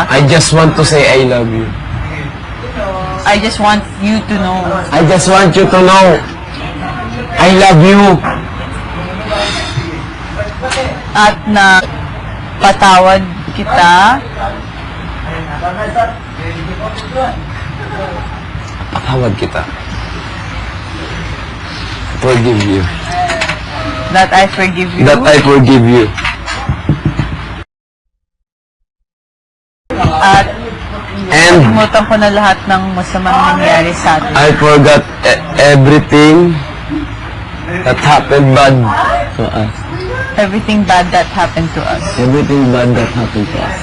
I just want to say I love you. I just want you to know. I just want you to know I love you. At na patawad kita. Patawad kita. Forgive you. That I forgive you. That I forgive you. At And kalimutan ko na lahat ng masamang nangyari sa atin. I forgot everything that happened bad to us. Everything bad that happened to us. Everything bad that happened to us.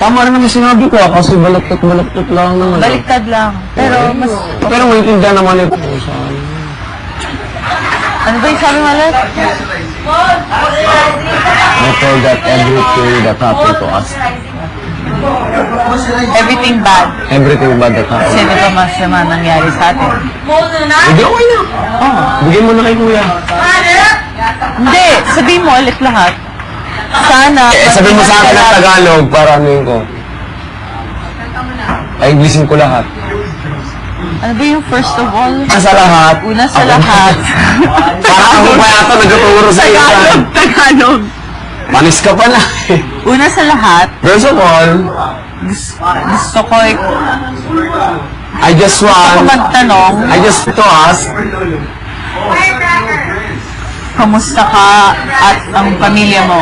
Tama rin naman sinabi ko kasi balaktot lang naman. Baliktad lang. Pero mas... Pero maintindihan naman ito. Ano ba yung sabi mo ulit? I forgot everything that happened to us. Everything bad. Everything bad that happened. Kasi ba masama nangyari sa atin? Hindi, okay na. Bigyan mo na kay kuya. Hindi, sabihin mo ulit lahat. Sana... Sabihin mo sa akin ng Tagalog para ano yun ko. Ay, Englishin ko lahat. Ano ba yung first of all? Sa lahat. Una sa lahat. Para ako pa yata nagtuturo sa iyo. Tagalog. Manis ka pala eh. Una sa lahat, First of all, gusto ko I just want to ask, kamusta ka at ang pamilya mo?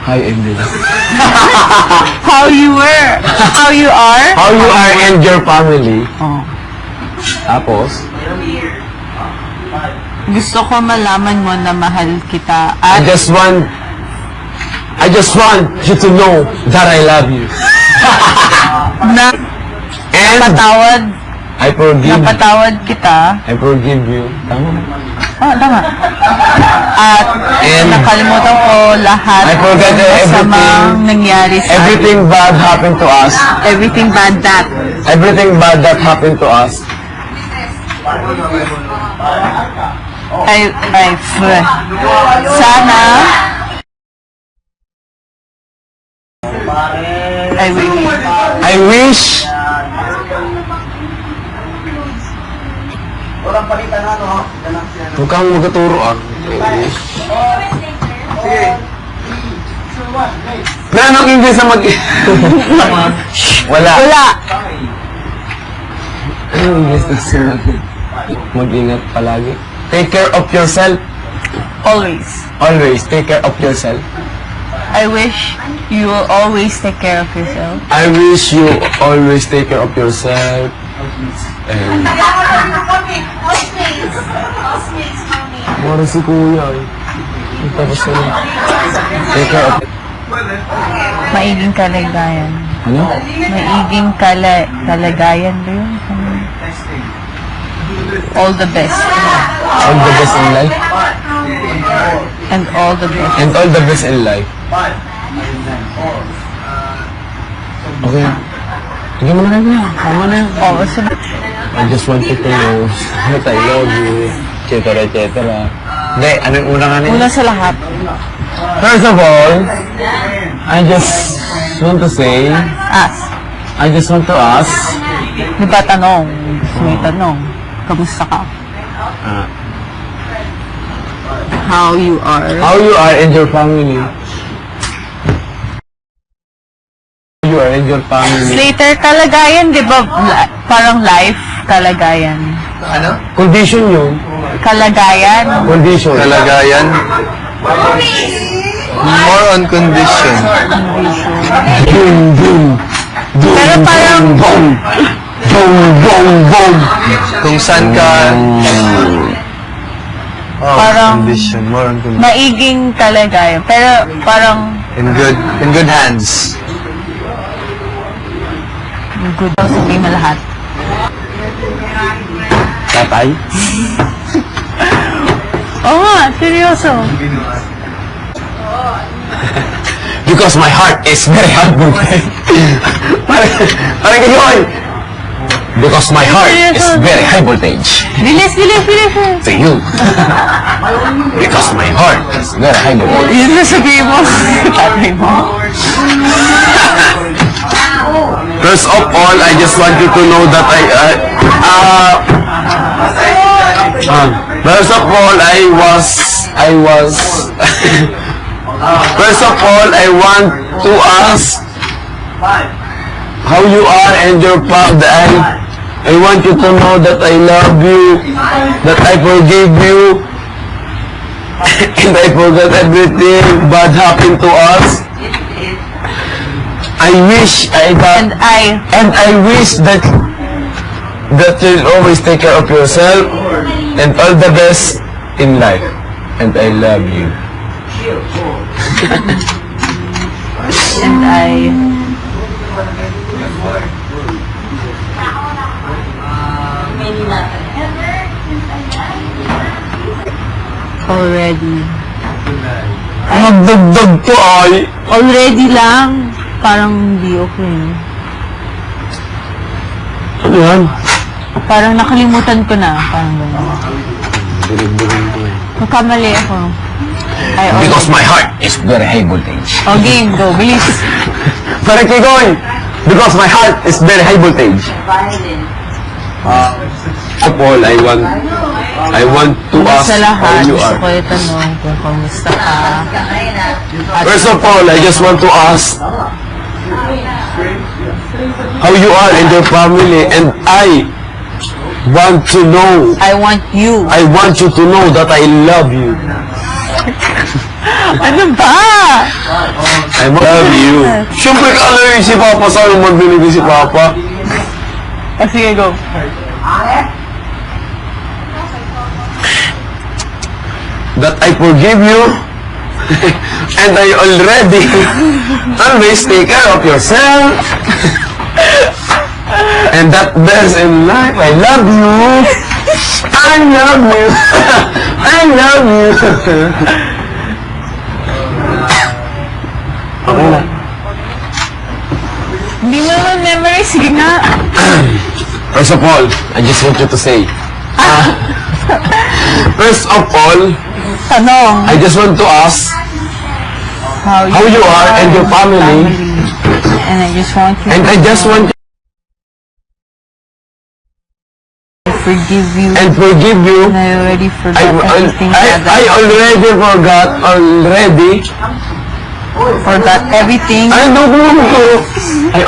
Hi, Emily. How you are? How you are and your family. Oh. Tapos, Gusto ko malaman mo na mahal kita I at just want you to know that I love you. na And napatawad kita. I forgive you. Tama ba? Tama. At And nakalimutan ko lahat I forget ng masamang nangyari sa everything bad happened to us. everything bad That happened to us. Sana I wish huwag kang magtuturo na anong English na wala. Anong English na sinabi? Mag-ingat palagi. Take care of yourself. Always take care of yourself. I wish you will always take care of yourself. I wish you always take care of yourself. And mara si kuya eh. Tapos na. Take care of... Maiging kalagayan. Ano? Maiging kalagayan ba yun? All the best. All the best in life. And all the best. And all the best in life. Okay. Sige mo na kayo na. Tama na yan. Oh, sabi. I just wanted to know that I love you, etc. Hindi, ano yung una nga niya? Una sa lahat. First of all, I just want to say, I just want to ask, Di ba tanong? May tanong. Kamusta ka? How you are? how you are and your family. How you are and your family. Later, kalagayan, di ba? Parang life, kalagayan. Ano? Condition yun. Kalagayan. Condition. Kalagayan? More on condition. Boom, boom. Boom, Pero parang, boom. Boom, boom, boom. Kung saan ka... Parang- condition. More on condition. maiging kalagayan. Pero parang, In good hands. good. Sabihin mo lahat. Tatay? Oo nga, seryoso. Because my heart is very humble. Parang ganyan. Because my heart is very high voltage. Bilis, bilis, bilis. To you. Because my heart is very high voltage. Yun na sabihin mo. Tatay mo. First of all, I just want you to know that first of all, first of all, I want to ask how you are and your father. I want you to know that I love you, that I forgive you, and I forgot everything bad happened to us. I wish And I wish that you'll always take care of yourself and all the best in life. And I love you. And I already. Nagdagdag to ay. Already lang. Parang hindi okay. Ano yan? Parang nakalimutan ko na. Parang gano'n. Magkamali ako. Ay, okay. Because my heart is very high voltage. O, game, go. Bilis. Correct me going. Because my heart is very high voltage. Of all, I want to ask Sa how lahat, you gusto are. ko itanong kung kamusta ka. First of all, I just want to ask how you are and your family, and I want to know, I want you. I want you to know that I love you. Ano ba? I love you. Siyempre, alam si Papa, saan magbinigay si Papa? O, sige, go. That I forgive you, and I already always take care of yourself, and that best in life. I love you. I love you. I love you. Okay na. Hindi mo naman memory. Sige nga. First of all, I just want you to say, first of all, Tanong. I just want to ask How how you are and your family, And I just want you and I just want to forgive you. and forgive you. And I already forgot everything. I already forgot everything. I don't know. I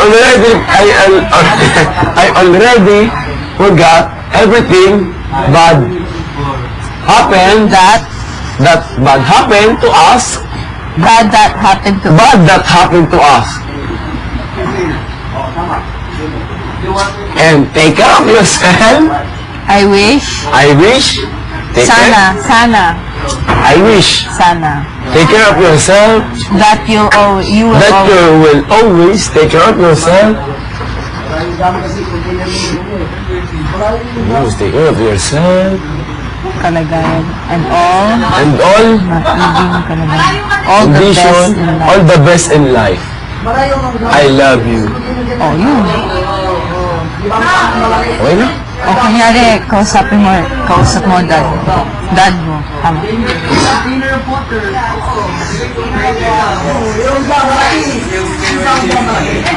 already forgot everything bad happened that bad happened to us. Bad that happened to Bad that happened to us. And take care of yourself. I wish. Take care. Sana. I wish. Sana. Take care of yourself. That you will That always. you will always take care of yourself. Always take care of yourself. Kalagayan. And all. And all Not kalagayan. All the best condition, in life. all the best in life. I love you. Oh, yun. Okay na? O kunyari, kausap mo dad. Dad mo. Tama.